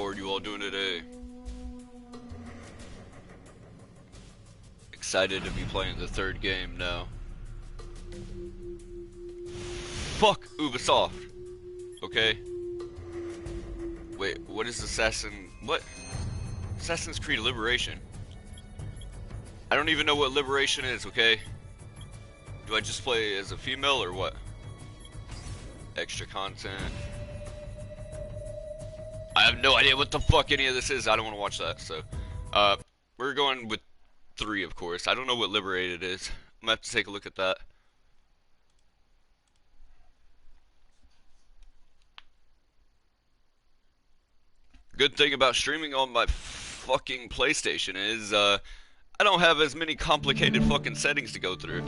How are you all doing today? Excited to be playing the third game now. Fuck Ubisoft. Okay. Wait, what is what? Assassin's Creed Liberation. I don't even know what Liberation is, okay? Do I just play as a female or what? Extra content. I have no idea what the fuck any of this is. I don't want to watch that, so. We're going with 3, of course. I don't know what Liberated is. I'm gonna have to take a look at that. Good thing about streaming on my fucking PlayStation is, I don't have as many complicated fucking settings to go through.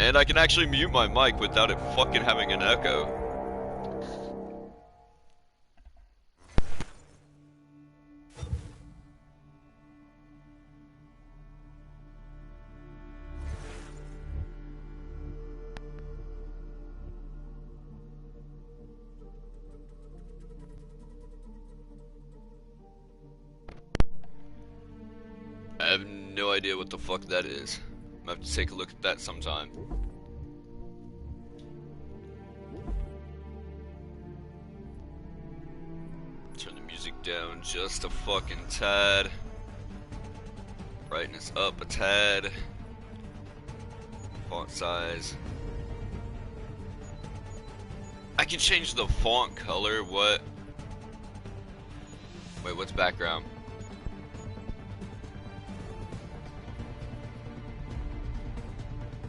And I can actually mute my mic without it fucking having an echo. I have no idea what the fuck that is. I'm gonna have to take a look at that sometime. Turn the music down just a fucking tad. Brightness up a tad. Font size. I can change the font color, what? Wait, what's background?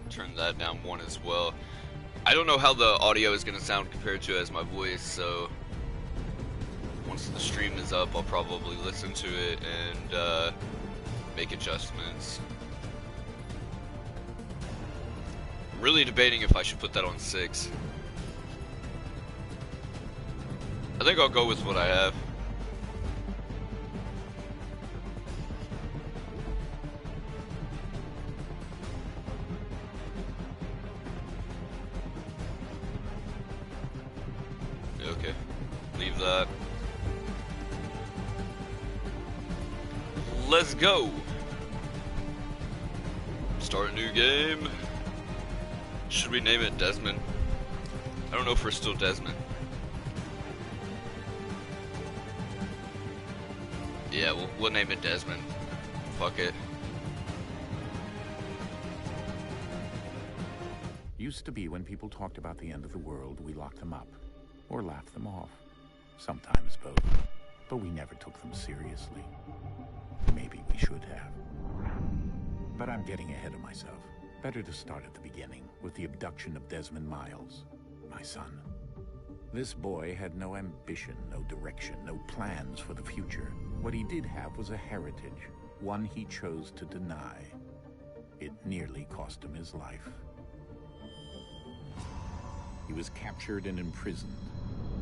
Turn that down 1 as well. I don't know how the audio is gonna sound compared to as my voice, so once the stream is up, I'll probably listen to it and make adjustments. I'm really debating if I should put that on 6. I think I'll go with what I have. Okay, leave that. Let's go. Start a new game. Should we name it Desmond? I don't know if we're still Desmond. Yeah, we'll name it Desmond. Fuck it. Used to be when people talked about the end of the world, we locked them up. Or laughed them off. Sometimes both. But we never took them seriously. Maybe we should have. But I'm getting ahead of myself. Better to start at the beginning, with the abduction of Desmond Miles, my son. This boy had no ambition, no direction, no plans for the future. What he did have was a heritage, one he chose to deny. It nearly cost him his life. He was captured and imprisoned.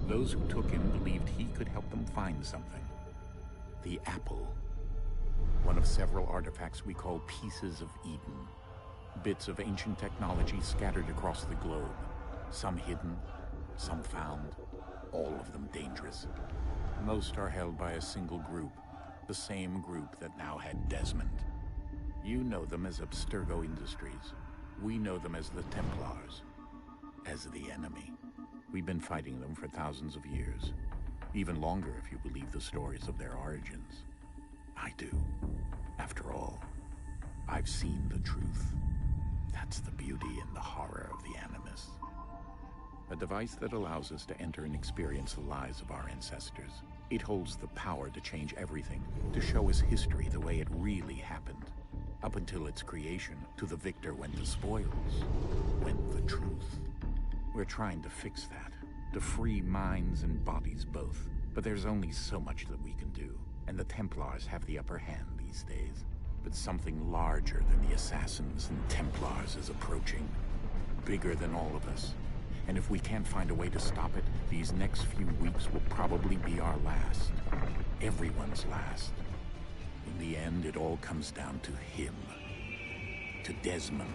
Those who took him believed he could help them find something. The apple. One of several artifacts we call pieces of Eden. Bits of ancient technology scattered across the globe. Some hidden, some found, all of them dangerous. Most are held by a single group, the same group that now had Desmond. You know them as Abstergo Industries. We know them as the Templars, as the enemy. We've been fighting them for thousands of years. Even longer if you believe the stories of their origins. I do. After all, I've seen the truth. That's the beauty and the horror of the Animus. A device that allows us to enter and experience the lives of our ancestors. It holds the power to change everything, to show us history the way it really happened. Up until its creation, to the victor went the spoils, went the truth. We're trying to fix that, to free minds and bodies both. But there's only so much that we can do, and the Templars have the upper hand these days. But something larger than the Assassins and Templars is approaching, bigger than all of us. And if we can't find a way to stop it, these next few weeks will probably be our last. Everyone's last. In the end, it all comes down to him. To Desmond.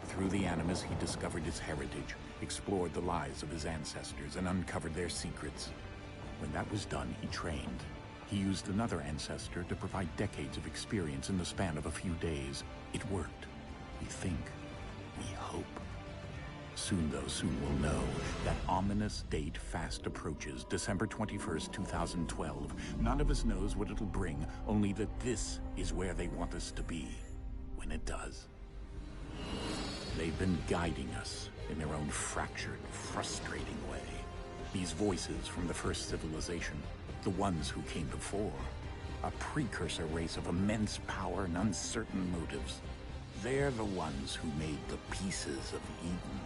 Through the Animus, he discovered his heritage, explored the lives of his ancestors, and uncovered their secrets. When that was done, he trained. He used another ancestor to provide decades of experience in the span of a few days. It worked. We think. We hope. Soon, though, soon we'll know. That ominous date fast approaches, December 21st, 2012. None of us knows what it'll bring, only that this is where they want us to be, when it does. They've been guiding us in their own fractured, frustrating way. These voices from the first civilization, the ones who came before, a precursor race of immense power and uncertain motives. They're the ones who made the pieces of Eden.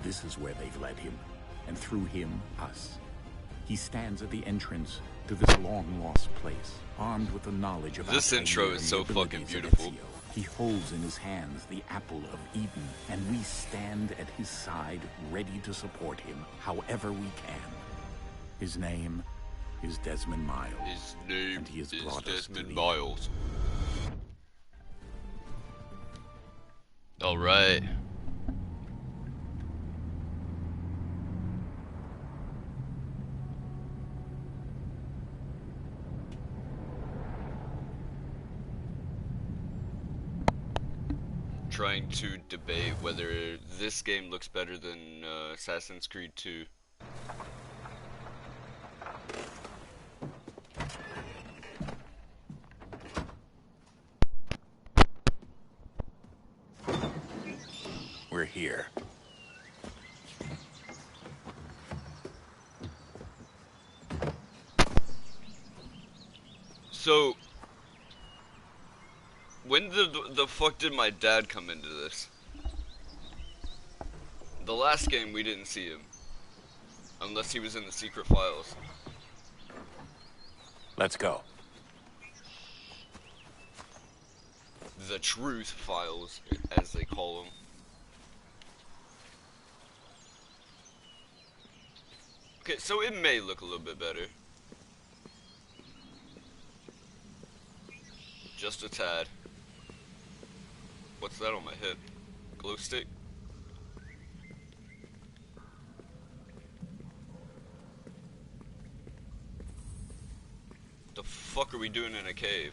This is where they've led him, and through him, us. He stands at the entrance to this long-lost place, armed with the knowledge of this intro is so fucking beautiful. He holds in his hands the apple of Eden, and we stand at his side, ready to support him however we can. His name is Desmond Miles. His name and he has is brought Desmond us to Miles. All right. Trying to debate whether this game looks better than Assassin's Creed 2. We're here. So, when the fuck did my dad come into this? The last game we didn't see him. Unless he was in the secret files. Let's go. The truth files, as they call them. Okay, so it may look a little bit better. Just a tad. What's that on my hip? Glow stick? The fuck are we doing in a cave?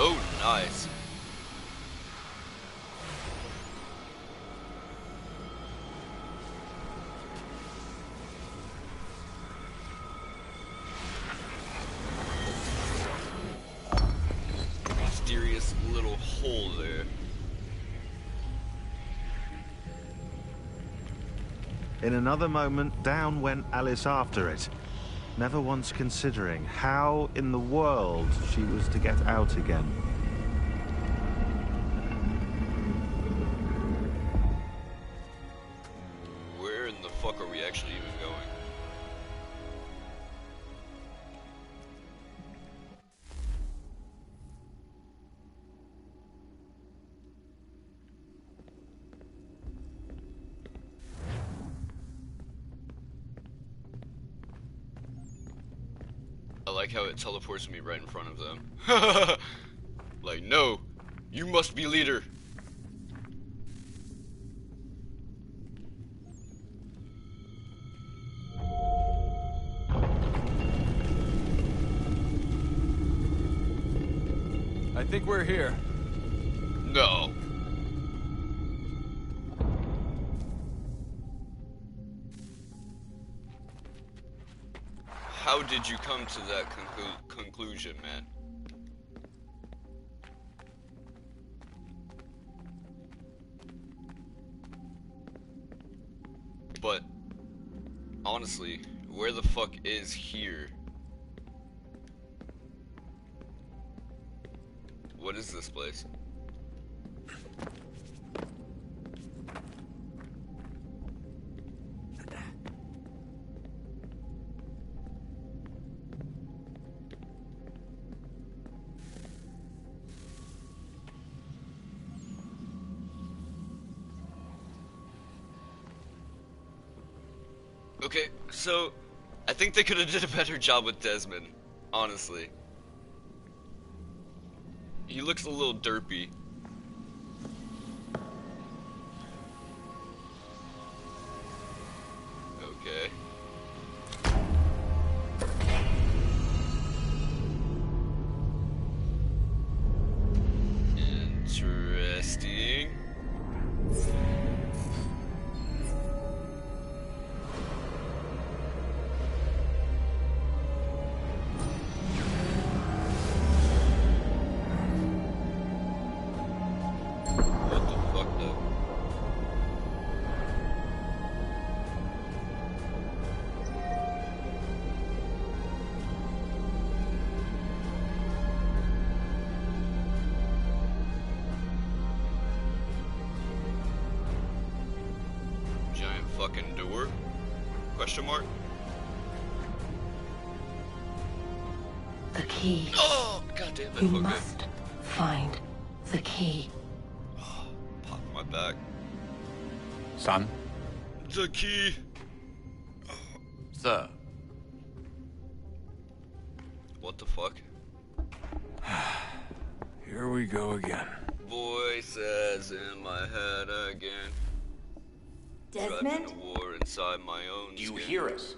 Oh, nice. Mysterious little hole there. In another moment, down went Alice after it, never once considering how in the world she was to get out again. Where in the fuck are we actually even going? I like how it teleports me right in front of them. Like, no, you must be leader. I think we're here. No. How did you come to that conclusion, man? But, honestly, where the fuck is here? What is this place? Okay, so I think they could have did a better job with Desmond, honestly. He looks a little derpy. Okay. Interesting. What the fuck though? Giant fucking door? Question mark? The key. Oh, goddamn it. You Okay. must find the key. Pop my back. Son? The key. Sir. What the fuck? Here we go again. Voices in my head again. Driving Desmond? a war inside my own Do you skin. hear us?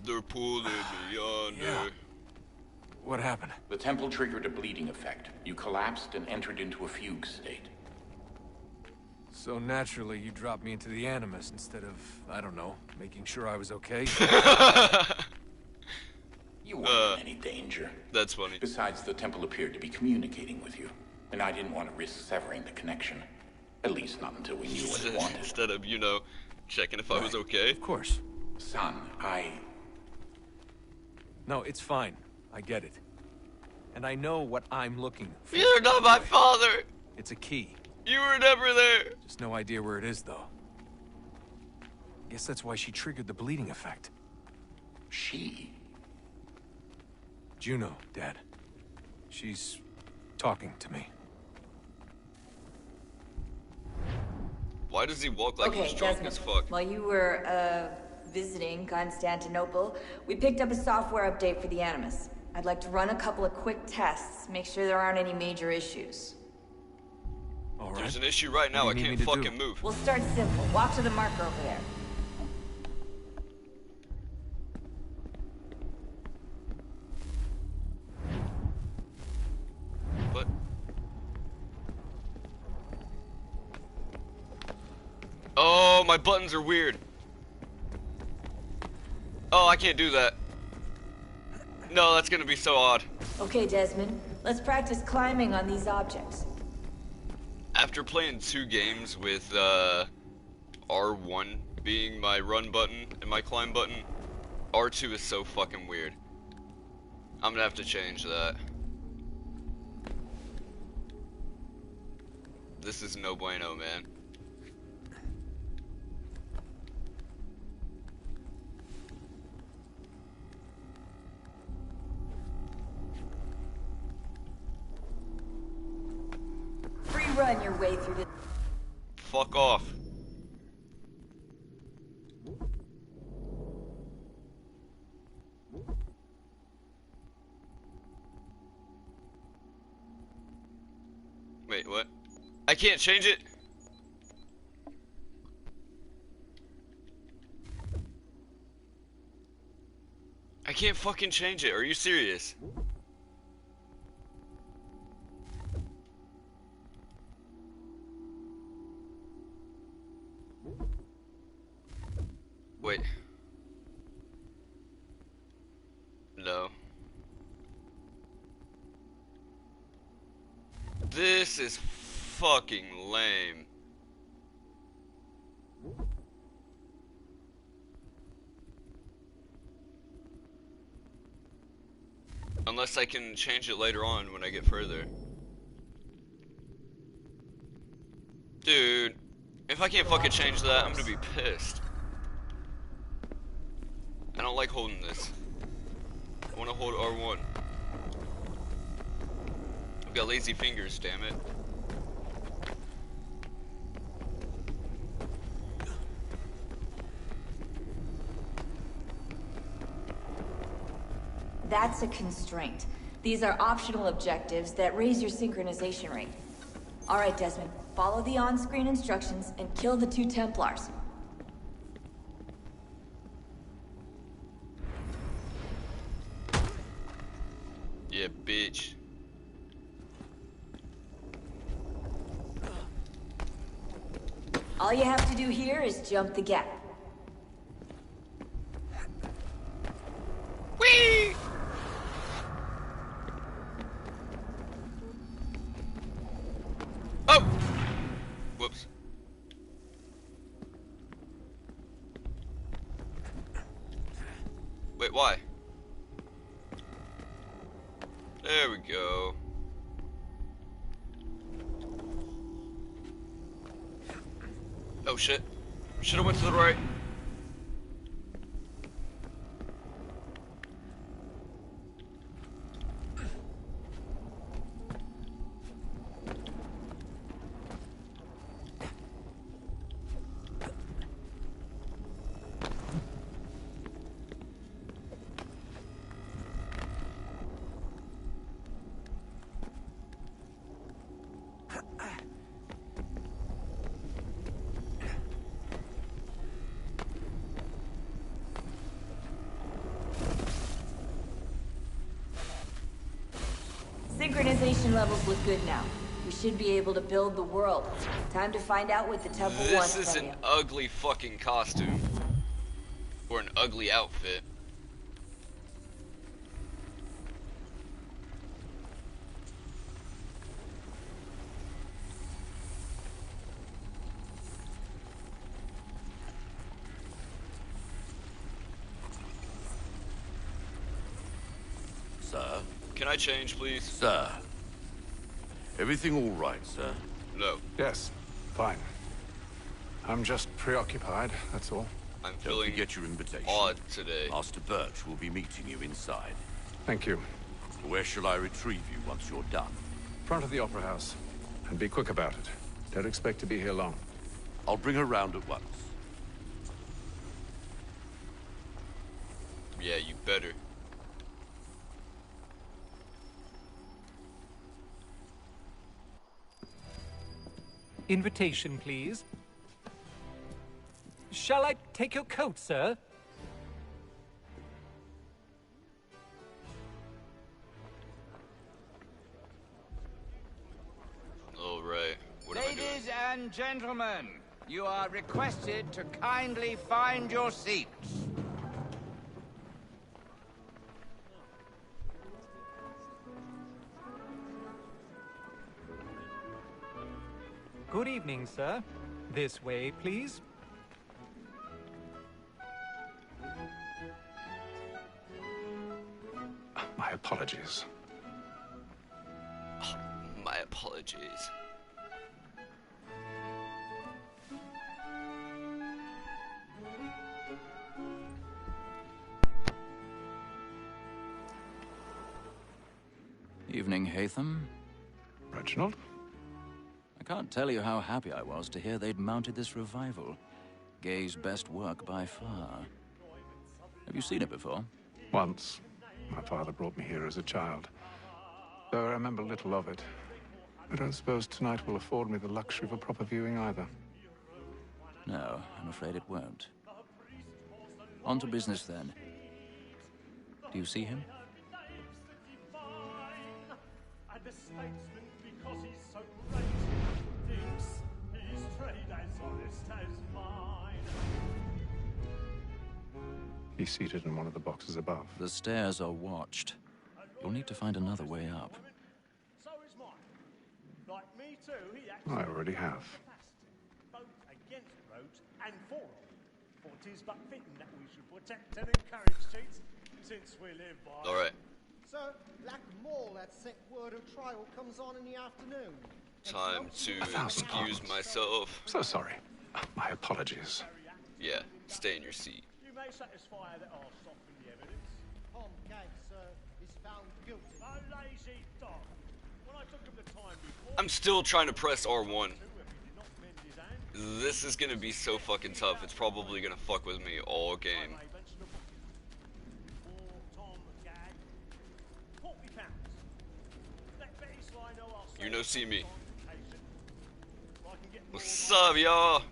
They're pulling me yonder. Yeah. What happened? The temple triggered a bleeding effect. You collapsed and entered into a fugue state. So naturally, you dropped me into the Animus instead of, I don't know, making sure I was okay? You weren't in any danger. That's funny. Besides, the temple appeared to be communicating with you, and I didn't want to risk severing the connection. At least not until we knew what it wanted. Instead of, you know, checking if I was okay. Of course. Son, No, it's fine. I get it. And I know what I'm looking for. You're not my father! It's a key. You were never there! Just no idea where it is, though. Guess that's why she triggered the bleeding effect. She? Juno, Dad. She's talking to me. Why does he walk like he's drunk as fuck? While you were, visiting Constantinople, we picked up a software update for the Animus. I'd like to run a couple of quick tests, make sure there aren't any major issues. All right. There's an issue right now, I What do you need can't me to do? fucking move. We'll start simple. Walk to the marker over there. What? Oh, my buttons are weird. Oh, I can't do that. No, that's gonna be so odd. Okay, Desmond, let's practice climbing on these objects. After playing 2 games with R1 being my run button and my climb button, R2 is so fucking weird. I'm gonna have to change that. This is no bueno, man. Free run your way through the... Fuck off. Wait, what? I can't change it? I can't fucking change it. Are you serious? Wait. No. This is fucking lame. Unless I can change it later on when I get further. Dude, if I can't fucking change that, I'm gonna be pissed. I don't like holding this. I wanna hold R1. I've got lazy fingers, damn it. That's a constraint. These are optional objectives that raise your synchronization rate. All right, Desmond, follow the on-screen instructions and kill the 2 Templars. Yeah, bitch. All you have to do here is jump the gap. Whee! Oh! Whoops. Wait, why? There we go. Oh shit. Should've went to the right. Synchronization levels look good now. We should be able to build the world. Time to find out what the temple wants This is from an you. ugly fucking costume. Or an ugly outfit. Sir? Can I change, please? Sir? Everything all right, sir? No. Yes, fine. I'm just preoccupied, that's all. I'm Don't feeling forget your invitation. odd today. Master Birch will be meeting you inside. Thank you. Where shall I retrieve you once you're done? Front of the Opera House. And be quick about it. Don't expect to be here long. I'll bring her round at once. Yeah, you better. Invitation, please. Shall I take your coat, sir? All right. What am I doing? Ladies and gentlemen, you are requested to kindly find your seats. Good evening, sir. This way, please. My apologies. My apologies. Evening, Hatham. Reginald? I can't tell you how happy I was to hear they'd mounted this revival. Gay's best work by far. Have you seen it before? Once. My father brought me here as a child. Though I remember little of it. I don't suppose tonight will afford me the luxury of a proper viewing either. No, I'm afraid it won't. On to business then. Do you see him? And the statesman, because he's so great, thinks his trade as honest as mine. He's seated in one of the boxes above. The stairs are watched. You'll need to find another way up. So is mine. Like me too, he acts I already have. both against roads and for them. For 'tis but fitting that we should protect and encourage cheats, since we live by. All right. So, like Maul, that set word of trial comes on in the afternoon. Time to excuse myself. So sorry. My apologies. Yeah, stay in your seat. You may satisfy that I'll soften the evidence. Tom Gag, sir, is found guilty. A lazy dog. When I took him the time before, I'm still trying to press R1. if he did not mend his hand, This is gonna be so fucking tough. It's probably gonna fuck with me all game. I may mention the booking. For Tom Gag, £40. You no see me. What's up, y'all?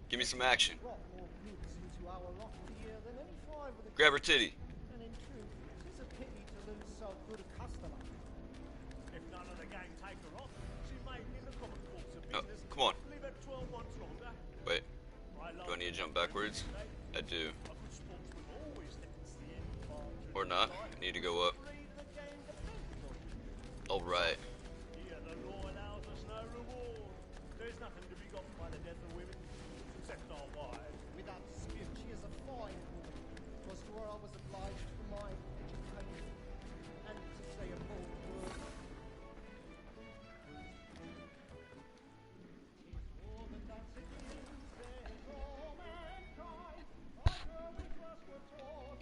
Give me some action. Grab her titty. And in truth, it is a pity to lose so good a customer. If none of the gang take her off, she may in the common course of Oh, business come on. live at 12 months longer. Wait. Do I need to jump backwards? I do. A good sportsman always thinks the end margin. Or not. I need to go up. Alright. Here the law allows us no reward. There's nothing to be got by the death of women, except our wives. Without dispute, she is a fine woman. 'Twas to her I was obliged for my education, and to say a bold word.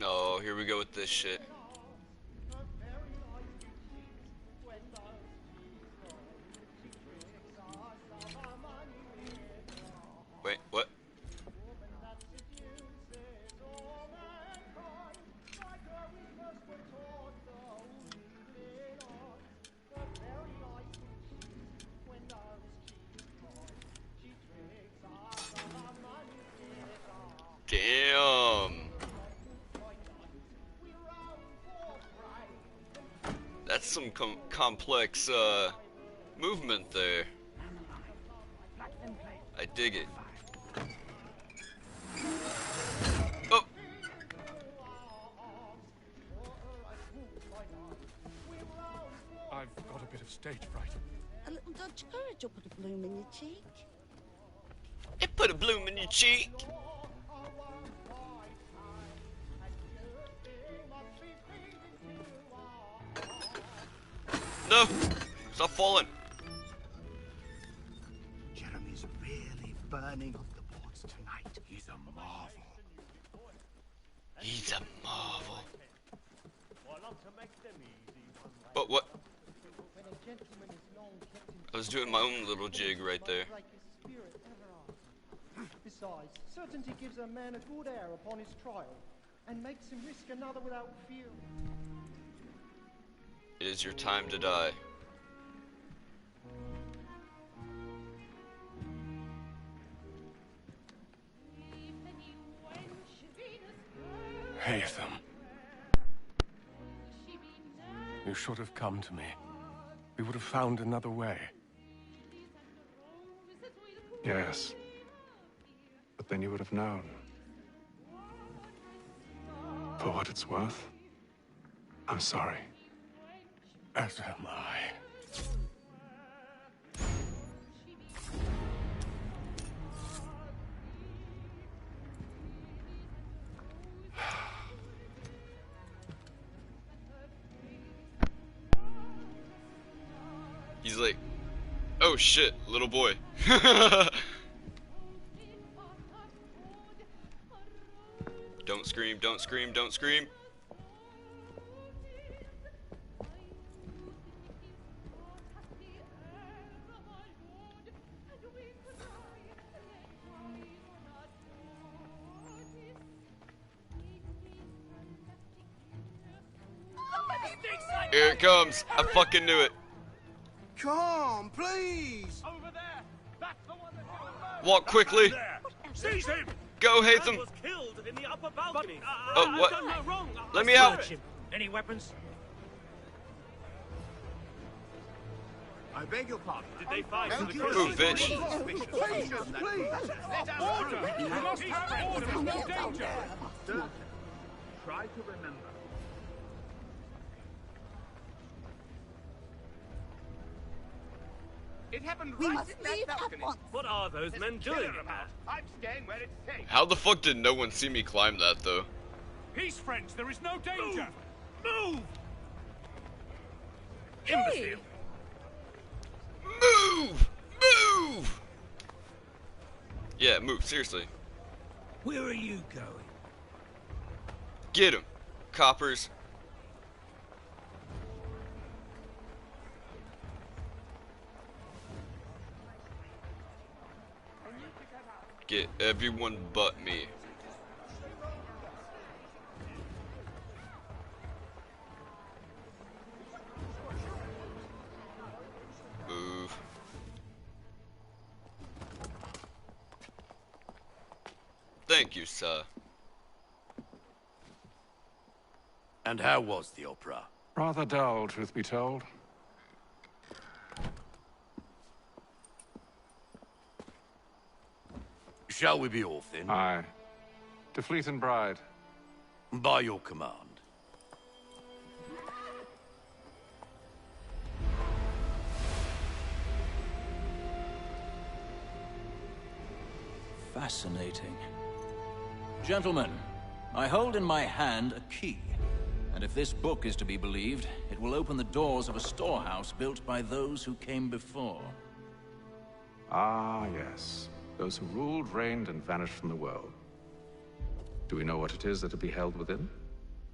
Oh, here we go with this shit. Wait, what? Damn. That's some complex movement there. I dig it. Oh. I've got a bit of stage fright. A little Dutch courage will put a bloom in your cheek. It put a bloom in your cheek. No! Stop falling! Jeremy's really burning up the boards tonight. He's a marvel. He's a marvel. But what? I was doing my own little jig right there. Besides, certainty gives a man a good air upon his trial, and makes him risk another without fear. It is your time to die. Haytham. You should have come to me. We would have found another way. Yes. But then you would have known. For what it's worth, I'm sorry. As am I. He's like, oh shit, little boy. Don't scream, don't scream, don't scream. Here it comes. I fucking knew it. Come, please! Over there! That's the one that Walk quickly. Seize him! Go, Man Haytham. was killed in the upper balcony. Oh, what? I've done no wrong. Let me out. Any weapons? I beg your pardon. Did they fight? Move, bitch. Please, please! Order! You must have order. There's no danger. Try to remember. It happened We right must in that leave at balcony. once. What are those men doing in there? I'm staying where it's safe. How the fuck did no one see me climb that though? Peace, friends. There is no danger. Move! Hey! Move! Move! Yeah, move, seriously. Where are you going? Get him, coppers. Get everyone but me. Thank you, sir. And how was the opera? Rather dull, truth be told. Shall we be off then? Aye. To Fleet and Bride. By your command. Fascinating. Gentlemen, I hold in my hand a key. And if this book is to be believed, it will open the doors of a storehouse built by those who came before. Ah, yes. Those who ruled, reigned, and vanished from the world. Do we know what it is that will be held within?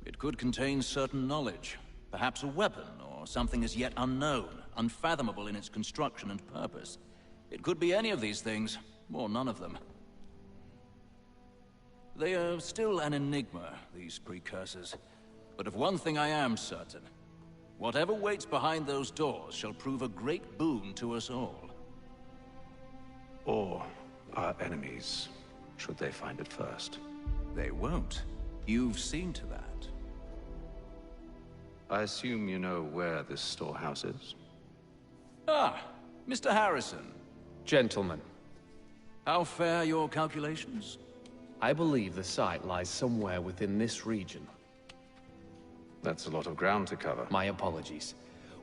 It could contain certain knowledge. Perhaps a weapon, or something as yet unknown, unfathomable in its construction and purpose. It could be any of these things, or none of them. They are still an enigma, these precursors. But of one thing I am certain. Whatever waits behind those doors shall prove a great boon to us all. Or our enemies, should they find it first. They won't. You've seen to that. I assume you know where this storehouse is? Ah, Mr. Harrison. Gentlemen. How fare your calculations? I believe the site lies somewhere within this region. That's a lot of ground to cover. My apologies.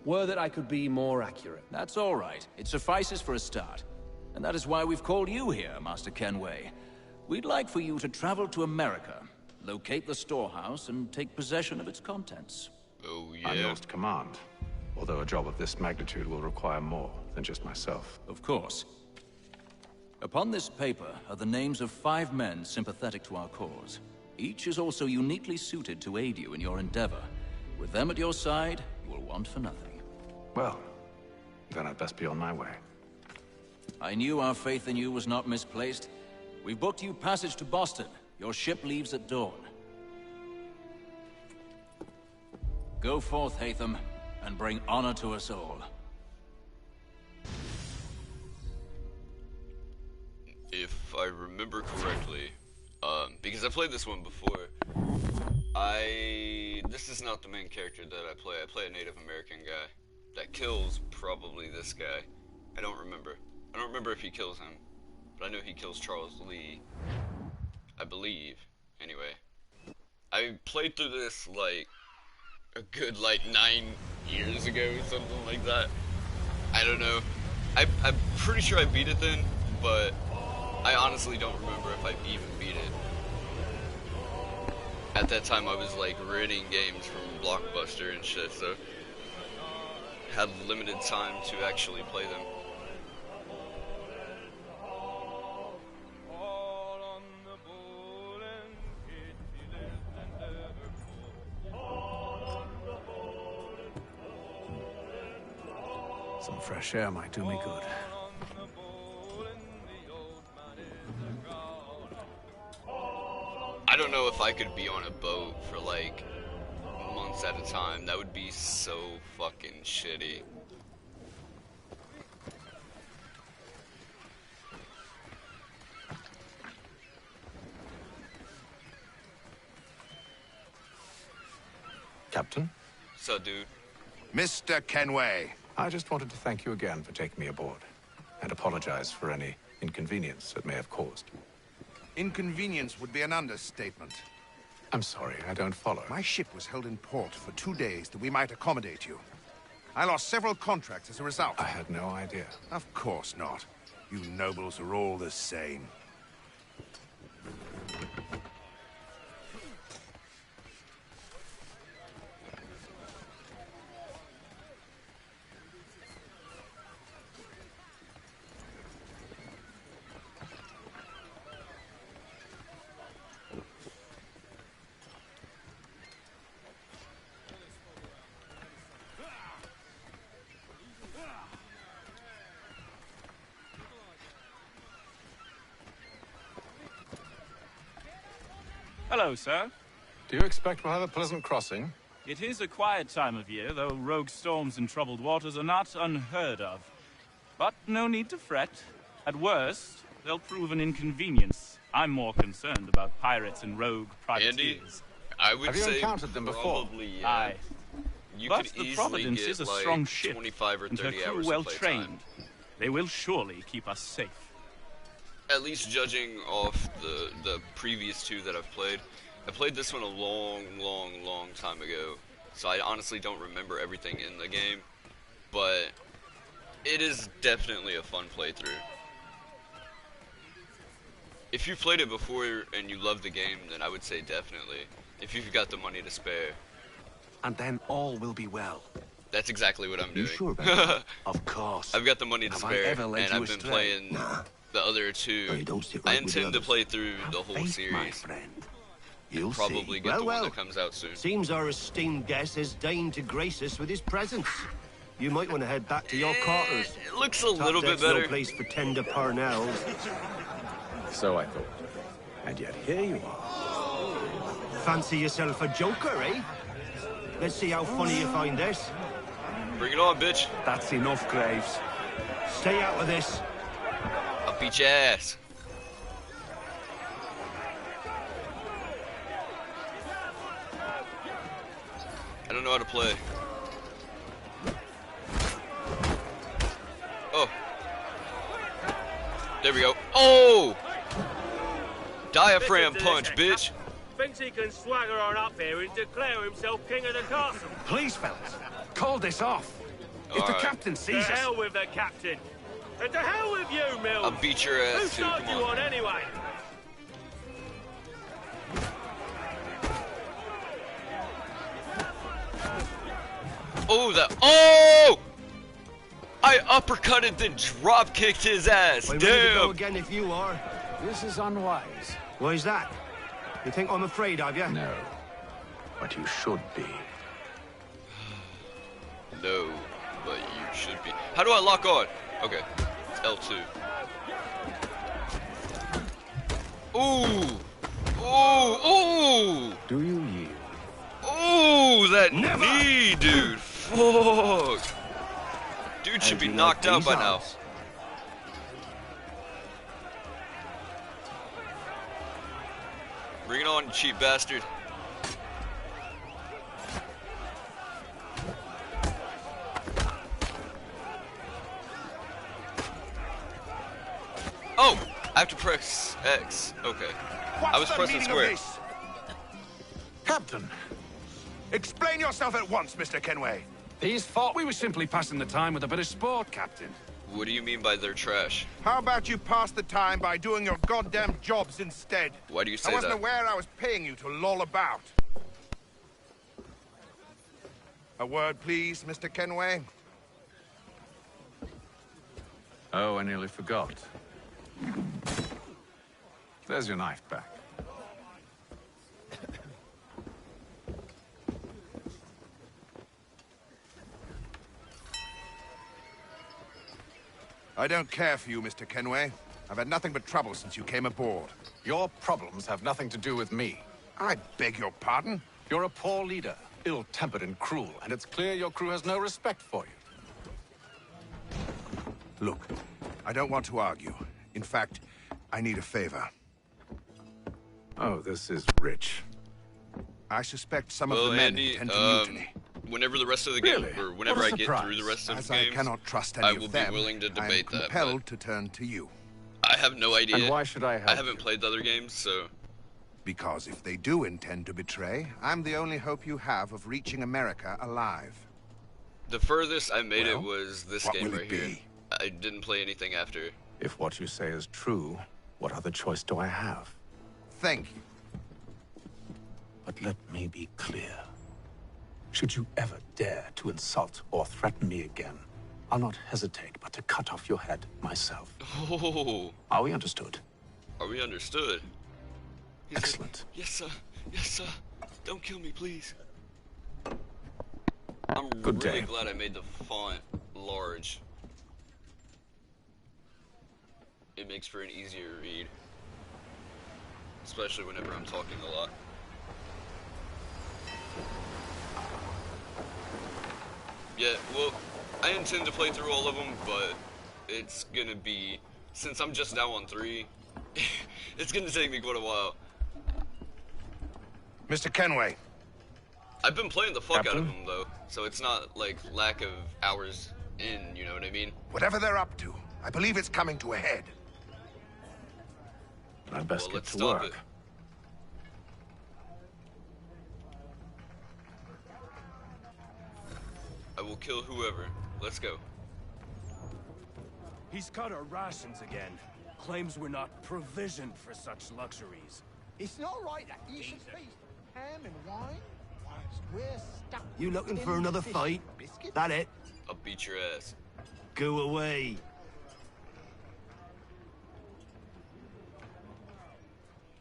Were that I could be more accurate. That's all right. It suffices for a start. And that is why we've called you here, Master Kenway. We'd like for you to travel to America, locate the storehouse, and take possession of its contents. Oh, yeah. I'm yours to command. Although a job of this magnitude will require more than just myself. Of course. Upon this paper are the names of 5 men sympathetic to our cause. Each is also uniquely suited to aid you in your endeavor. With them at your side, you will want for nothing. Well, then I'd best be on my way. I knew our faith in you was not misplaced. We've booked you passage to Boston. Your ship leaves at dawn. Go forth, Hatham, and bring honor to us all. If I remember correctly, because I played this one before, this is not the main character that I play. I play a Native American guy that kills probably this guy. I don't remember. I don't remember if he kills him, but I know he kills Charles Lee. I believe. Anyway, I played through this like a good 9 years ago, something like that. I don't know. I'm pretty sure I beat it then, but I honestly don't remember if I even beat it. At that time I was like renting games from Blockbuster and shit, so had limited time to actually play them. Some fresh air might do me good. I don't know if I could be on a boat for like months at a time. That would be so fucking shitty. Captain? So, dude. Mr. Kenway. I just wanted to thank you again for taking me aboard, and apologize for any inconvenience it may have caused. Inconvenience would be an understatement. I'm sorry, I don't follow. My ship was held in port for 2 days that we might accommodate you. I lost several contracts as a result. I had no idea. Of course not. You nobles are all the same. Hello, sir. Do you expect we'll have a pleasant crossing? It is a quiet time of year, though rogue storms and troubled waters are not unheard of. But no need to fret. At worst, they'll prove an inconvenience. I'm more concerned about pirates and rogue privateers. I would Have you say encountered them before? probably, yeah. Aye. You But could the easily Providence get is a like strong ship, 25 or and her 30 crew hours well of playtime. trained. They will surely keep us safe. At least judging off the previous two that I've played. I played this one a long time ago, so I honestly don't remember everything in the game, but it is definitely a fun playthrough. If you've played it before and you love the game, then I would say definitely, if you've got the money to spare. And then all will be well. That's exactly what I'm doing. You sure about that? Of course. I've got the money to Have I spare, ever led and you I've been astray? playing Nah. the other two. No, you don't sit I right with the intend to others. play through the whole Faith, my series. friend. You'll Probably see. get the one that comes out soon. Seems our esteemed guest has deigned to grace us with his presence. You might want to head back to your quarters. It looks a little bit Deck's better. No place for tender parnels. So I thought. And yet here you are. Fancy yourself a joker, eh? Let's see how funny you find this. Bring it on, bitch. That's enough, Graves. Stay out of this. I'll beat your ass. I don't know how to play. Oh. There we go. Oh! Diaphragm punch, bitch. Thinks he can swagger on up here and declare himself king of the castle. Please, fellas, call this off. If the captain To sees us... hell with the captain. And to hell with you, Mills. I'll beat your ass, Who too, started come you on. on anyway? Oh, that. Oh! I uppercutted then drop kicked his ass. We're ready to go Damn. again if you are. This is unwise. Why is that? You think I'm afraid of you? No. But you should be. No, but you should be. How do I lock on? Okay, it's L2. Ooh! Ooh! Ooh! Do you yield? Ooh! That knee, dude! Fuck! Dude should be knocked out by now. Bring it on, you cheap bastard. Oh! I have to press X. Okay. I was pressing square. Captain, explain yourself at once, Mr. Kenway. These thought we were simply passing the time with a bit of sport, Captain. What do you mean by they're trash? How about you pass the time by doing your goddamn jobs instead? Why do you say I wasn't that? aware I was paying you to loll about. A word, please, Mr. Kenway. Oh, I nearly forgot. There's your knife back. I don't care for you, Mr. Kenway. I've had nothing but trouble since you came aboard. Your problems have nothing to do with me. I beg your pardon? You're a poor leader, ill-tempered and cruel, and it's clear your crew has no respect for you. Look, I don't want to argue. In fact, I need a favor. Oh, this is rich. I suspect some of Well, the men Andy, intend to mutiny. whenever the rest of the game, Really? or whenever What I a get surprise. through the rest of As the I games, cannot trust any I of will them, be willing to debate I'm that. compelled to turn to you. But I have no idea. And why should I help I haven't played the other games, so... Because if they do intend to betray, I'm the only hope you have of reaching America alive. The furthest I made it Well, was this what game will right it here. be? I didn't play anything after. If what you say is true, what other choice do I have? Thank you. But let me be clear. Should you ever dare to insult or threaten me again, I'll not hesitate but to cut off your head myself. Oh, Are we understood? are we understood? He's Excellent. like, yes, sir. Yes, sir. Don't kill me, please. I'm Good really day. glad I made the font large. It makes for an easier read. Especially whenever I'm talking a lot. Yeah, well, I intend to play through all of them, but it's gonna be, since I'm just now on 3, It's gonna take me quite a while. Mr. Kenway. I've been playing the fuck out of Captain? them though, so it's not like lack of hours in, you know what I mean? Whatever they're up to, I believe it's coming to a head. I'd best Well, get let's to stop work. it. I will kill whoever. Let's go. He's cut our rations again. Claims we're not provisioned for such luxuries. It's not right that you should feast on ham and wine whilst we're stuck. You looking with for another fish fight? and biscuits? That it? I'll beat your ass. Go away.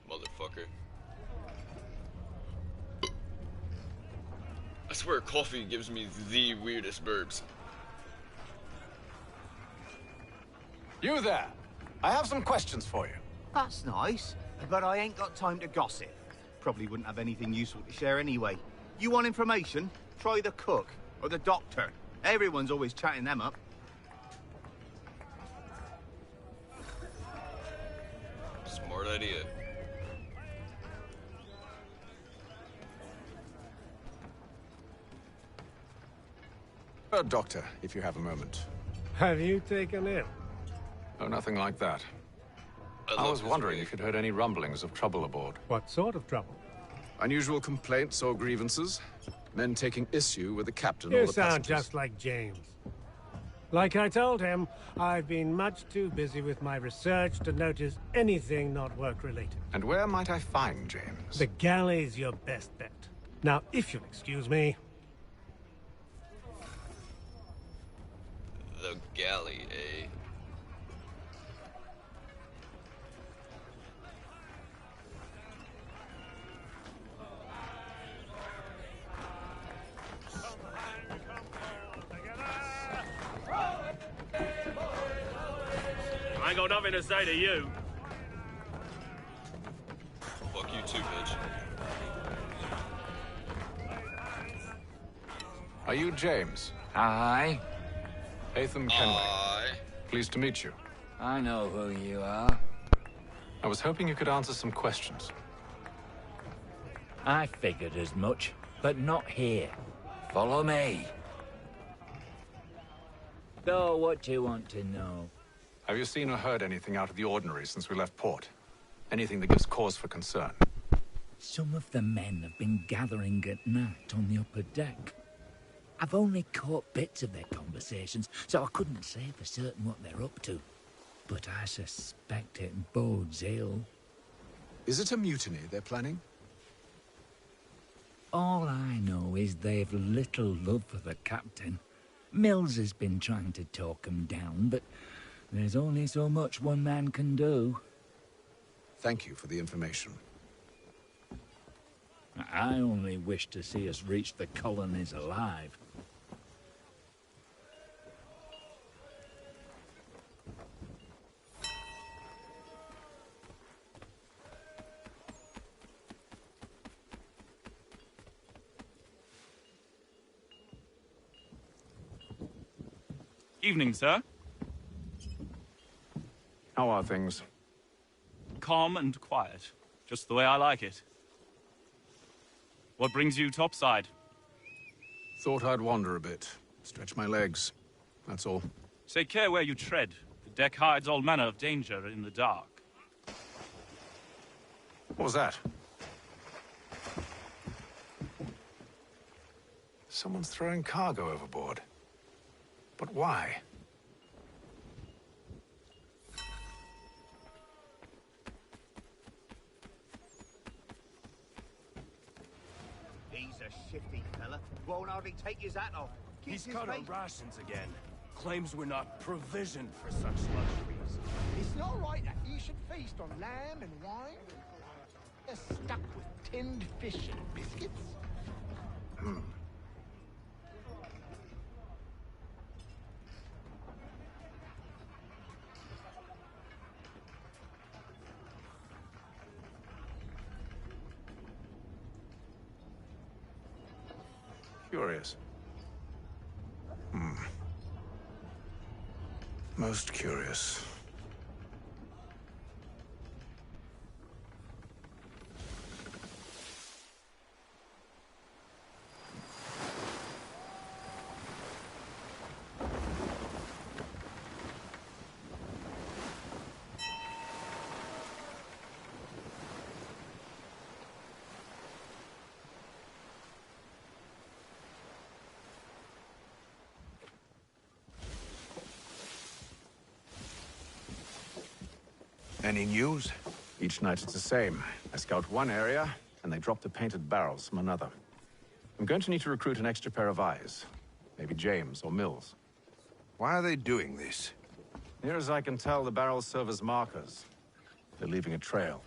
Motherfucker. I swear coffee gives me the weirdest burps. You there. I have some questions for you. That's nice, but I ain't got time to gossip. Probably wouldn't have anything useful to share anyway. You want information? Try the cook or the doctor. Everyone's always chatting them up. Smart idea. Doctor, if you have a moment. Have you taken ill? Oh, nothing like that. I was wondering if you'd heard any rumblings of trouble aboard. What sort of trouble? Unusual complaints or grievances? Men taking issue with the captain or You the sound passengers? just like James. Like I told him, I've been much too busy with my research to notice anything not work-related. And where might I find James? The galley's your best bet. Now, if you'll excuse me... The galley, eh? I ain't got nothing to say to you. Fuck you too, bitch. Are you James? Aye. Hatham Kenway. Pleased to meet you. I know who you are. I was hoping you could answer some questions. I figured as much, but not here. Follow me. So, what do you want to know? Have you seen or heard anything out of the ordinary since we left port? Anything that gives cause for concern? Some of the men have been gathering at night on the upper deck. I've only caught bits of their conversations, so I couldn't say for certain what they're up to. But I suspect it bodes ill. Is it a mutiny they're planning? All I know is they've little love for the captain. Mills has been trying to talk 'em down, but there's only so much one man can do. Thank you for the information. I only wish to see us reach the colonies alive. Evening, sir. How are things? Calm and quiet. Just the way I like it. What brings you topside? Thought I'd wander a bit. Stretch my legs. That's all. Take care where you tread. The deck hides all manner of danger in the dark. What was that? Someone's throwing cargo overboard. But why? He's a shifty fella. Won't hardly take his hat off. He's Keeps his cut our face- rations again. Claims we're not provisioned for such luxuries. It's not right that you should feast on lamb and wine. They're stuck with tinned fish and biscuits. Curious. Most curious. Any news? Each night it's the same. I scout one area, and they drop the painted barrels from another. I'm going to need to recruit an extra pair of eyes. Maybe James or Mills. Why are they doing this? Near as I can tell, the barrels serve as markers. They're leaving a trail.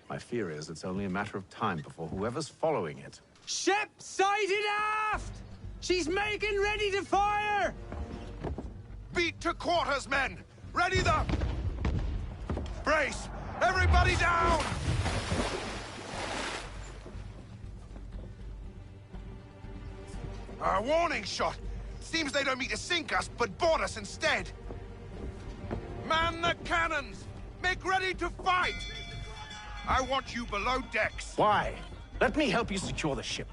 My fear is it's only a matter of time before whoever's following it... Ship sighted aft! She's making ready to fire! Beat to quarters, men! Ready the... Brace! Everybody down! A warning shot! Seems they don't mean to sink us, but board us instead! Man the cannons! Make ready to fight! I want you below decks. Why? Let me help you secure the ship.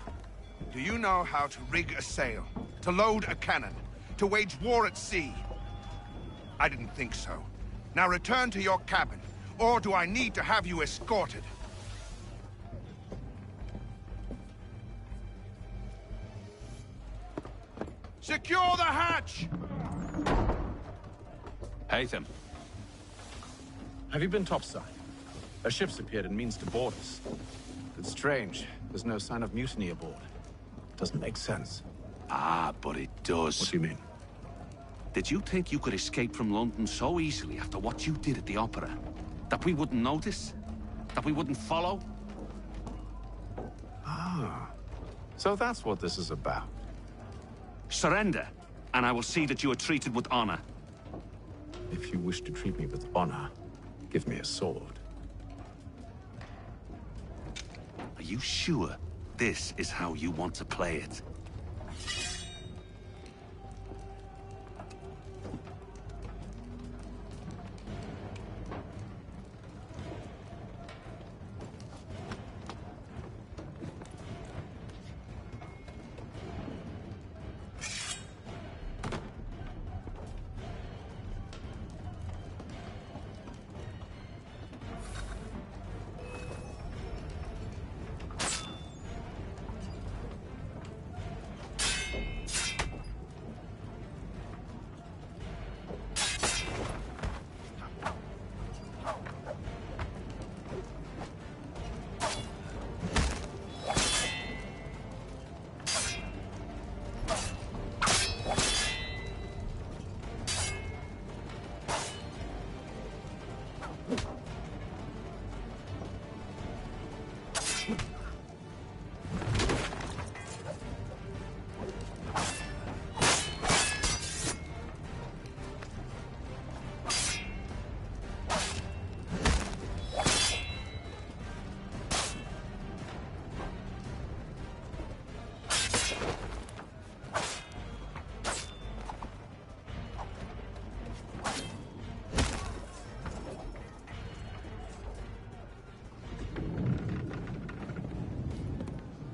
Do you know how to rig a sail? To load a cannon? To wage war at sea? I didn't think so. Now return to your cabin, or do I need to have you escorted? Secure the hatch! Haytham. Have you been topside? A ship's appeared and means to board us. It's strange. There's no sign of mutiny aboard. Doesn't make sense. Ah, but it does. What do you mean? Did you think you could escape from London so easily after what you did at the opera? That we wouldn't notice? That we wouldn't follow? Ah. So that's what this is about. Surrender, and I will see that you are treated with honor. If you wish to treat me with honor, give me a sword. Are you sure this is how you want to play it?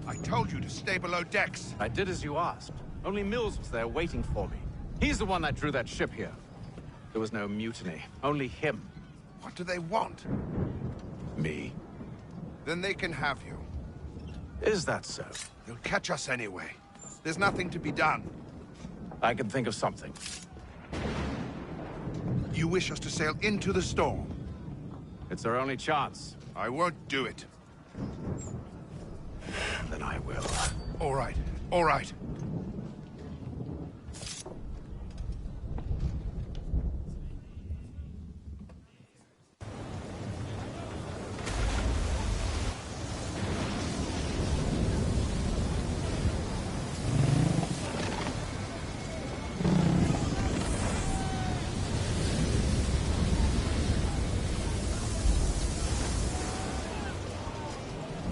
I told you to stay below decks. I did as you asked. Only Mills was there waiting for me. He's the one that drew that ship here. There was no mutiny, only him. What do they want? Me. Then they can have you. Is that so? They'll catch us anyway. There's nothing to be done. I can think of something. You wish us to sail into the storm? It's our only chance. I won't do it. Then I will. All right, all right.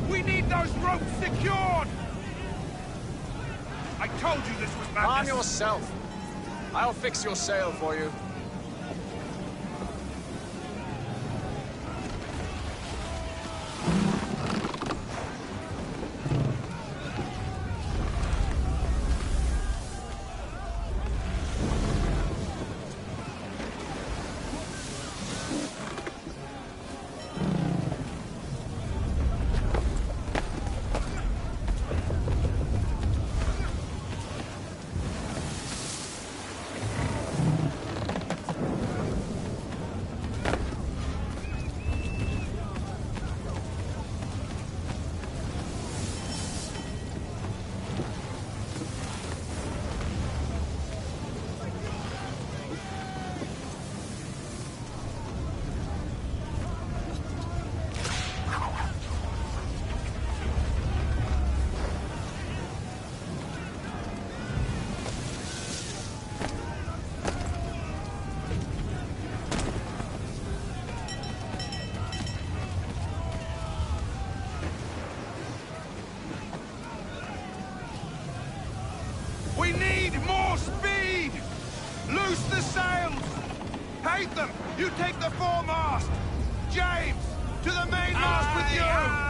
We need those ropes secured! I told you this was madness! Arm yourself. I'll fix your sail for you. Latham, you take the foremast! James, to the mainmast with you!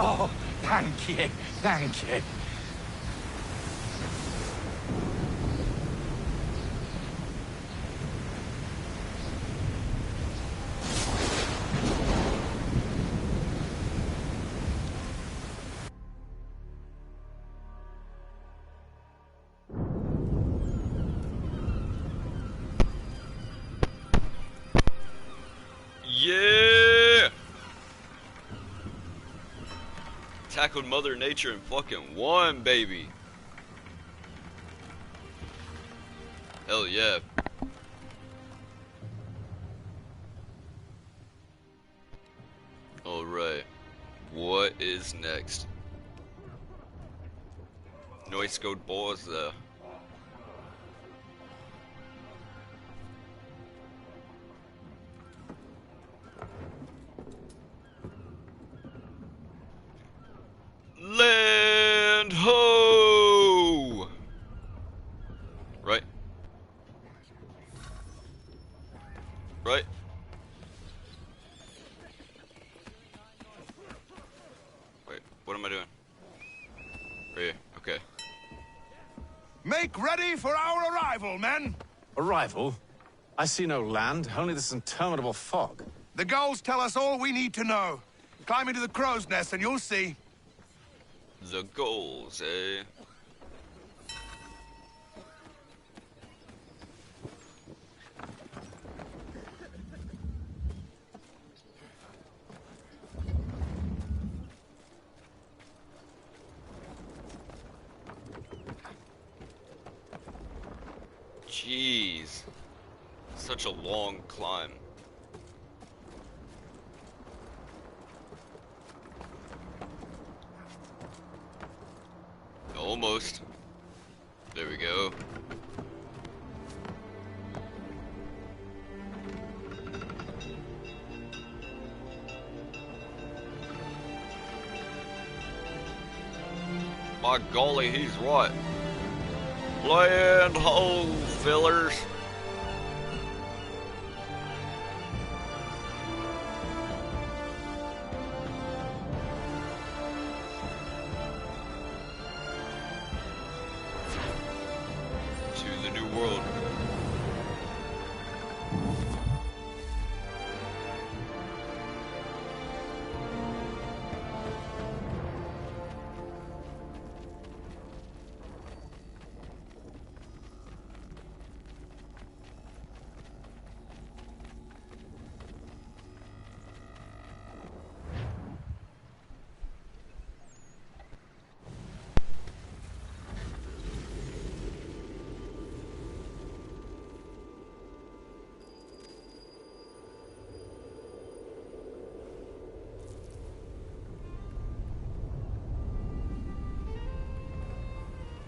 Oh, thank you, thank you. Yeah! Tackled Mother Nature and fucking won, baby. Hell yeah. Alright. What is next? Neuskode Borza. Land ho! Right? Right? Wait, what am I doing? Right here, okay. Make ready for our arrival, men! Arrival? I see no land, only this interminable fog. The gulls tell us all we need to know. Climb into the crow's nest and you'll see. The goals, eh? Jeez. Such a long climb. Almost. There we go. By golly, he's right. Land ho, fillers. To the new world.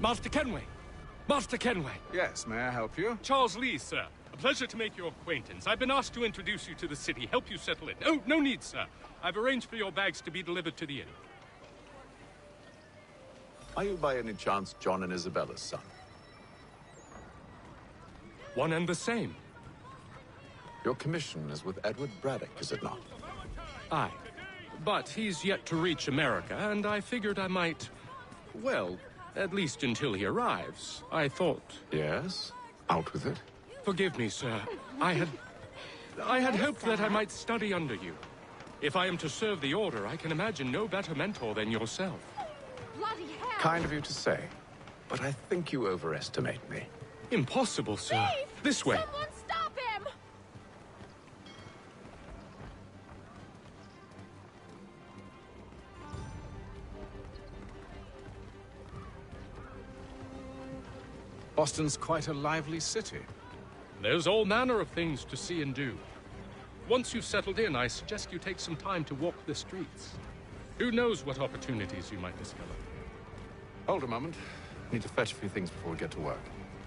Master Kenway! Master Kenway! Yes, may I help you? Charles Lee, sir. A pleasure to make your acquaintance. I've been asked to introduce you to the city, help you settle in. Oh, no need, sir. I've arranged for your bags to be delivered to the inn. Are you by any chance John and Isabella's son? One and the same. Your commission is with Edward Braddock, is it not? Aye. But he's yet to reach America, and I figured I might Well, at least until he arrives. I thought... Yes? Out with it. Forgive me, sir. I had hoped that I might study under you. If I am to serve the Order, I can imagine no better mentor than yourself. Bloody hell! Kind of you to say, but I think you overestimate me. Impossible, sir. Thief! This way. Someone stop him! Boston's quite a lively city. There's all manner of things to see and do. Once you've settled in, I suggest you take some time to walk the streets. Who knows what opportunities you might discover. Hold a moment. Need to fetch a few things before we get to work.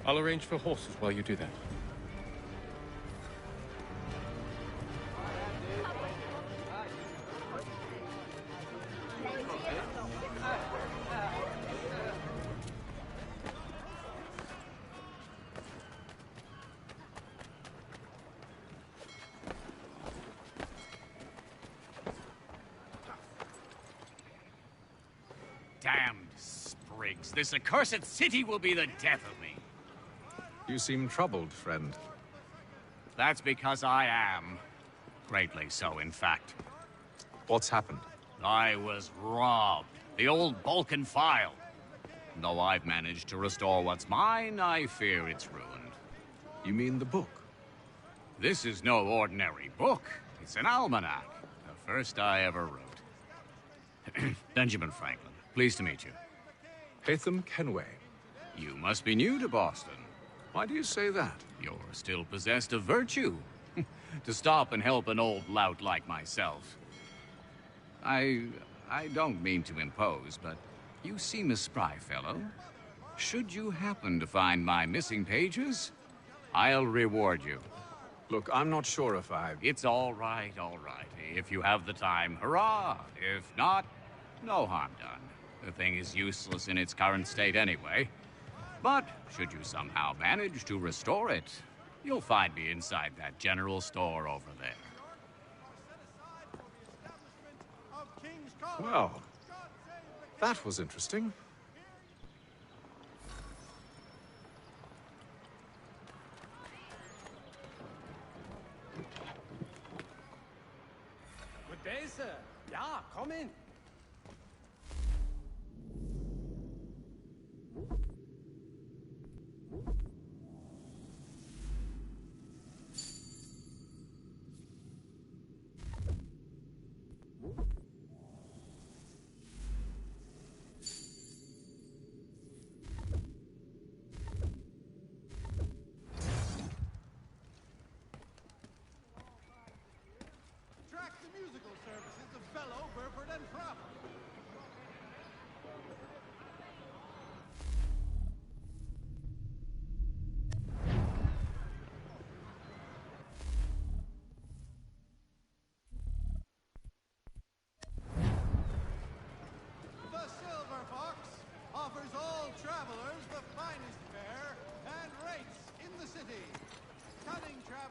I'll arrange for horses while you do that. Damned sprigs. This accursed city will be the death of me. You seem troubled, friend. That's because I am. Greatly so, in fact. What's happened? I was robbed. The old Balkan file. Though I've managed to restore what's mine, I fear it's ruined. You mean the book? This is no ordinary book. It's an almanac. The first I ever wrote. Benjamin Franklin. Pleased to meet you. Hatham Kenway. You must be new to Boston. Why do you say that? You're still possessed of virtue. To stop and help an old lout like myself. I don't mean to impose, but you seem a spry fellow. Should you happen to find my missing pages, I'll reward you. Look, I'm not sure if I... It's all right, all right. If you have the time, hurrah! If not, no harm done. The thing is useless in its current state anyway. But should you somehow manage to restore it, you'll find me inside that general store over there. Well, that was interesting. Good day, sir. Yeah, come in.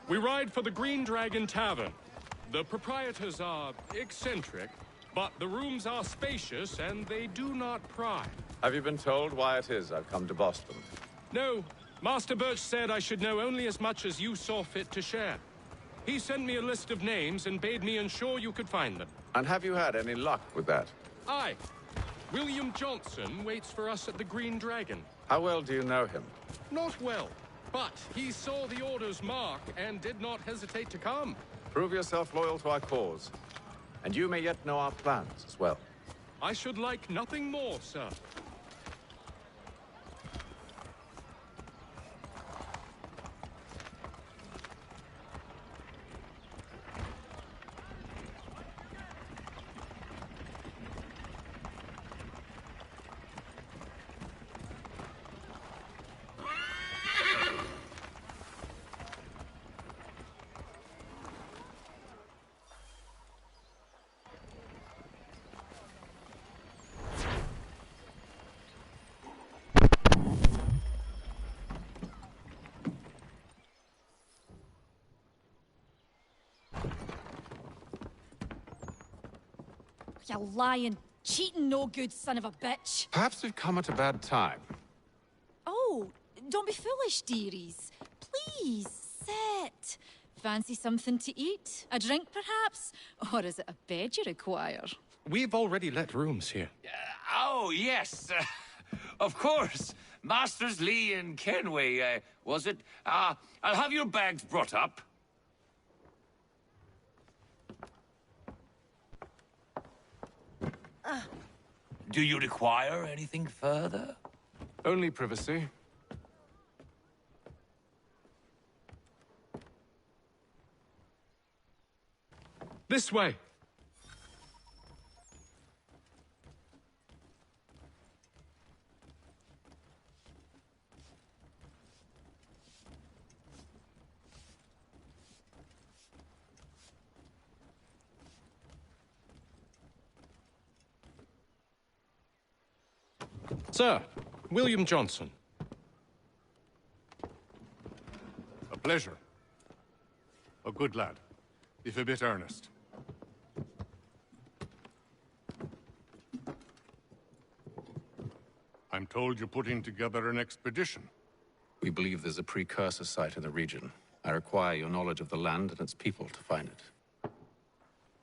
We ride for the Green Dragon Tavern. The proprietors are eccentric, but the rooms are spacious and they do not pry. Have you been told why it is I've come to Boston? No. Master Birch said I should know only as much as you saw fit to share. He sent me a list of names and bade me ensure you could find them. And have you had any luck with that? Aye. William Johnson waits for us at the Green Dragon. How well do you know him? Not well, but he saw the Order's mark and did not hesitate to come. Prove yourself loyal to our cause. And you may yet know our plans as well. I should like nothing more, sir. You lying Cheating no good son of a bitch. Perhaps we've come at a bad time. Oh, don't be foolish, dearies. Please, sit. Fancy something to eat? A drink, perhaps? Or is it a bed you require? We've already let rooms here. Oh, yes. Of course. Masters Lee and Kenway, was it? I'll have your bags brought up. Do you require anything further? Only privacy. This way. Sir, William Johnson. A pleasure. A good lad, if a bit earnest. I'm told you're putting together an expedition. We believe there's a precursor site in the region. I require your knowledge of the land and its people to find it.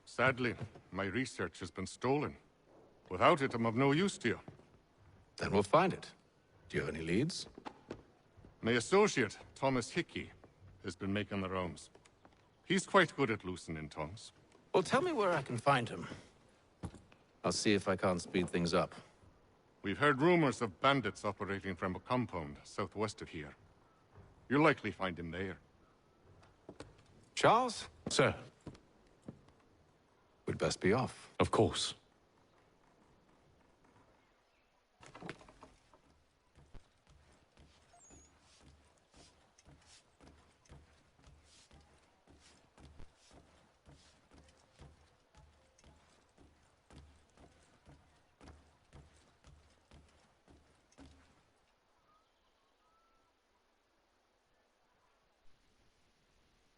Sadly, my research has been stolen. Without it, I'm of no use to you. Then we'll find it. Do you have any leads? My associate, Thomas Hickey, has been making the rounds. He's quite good at loosening tongues. Well, tell me where I can find him. I'll see if I can't speed things up. We've heard rumors of bandits operating from a compound southwest of here. You'll likely find him there. Charles? Sir. We'd best be off. Of course.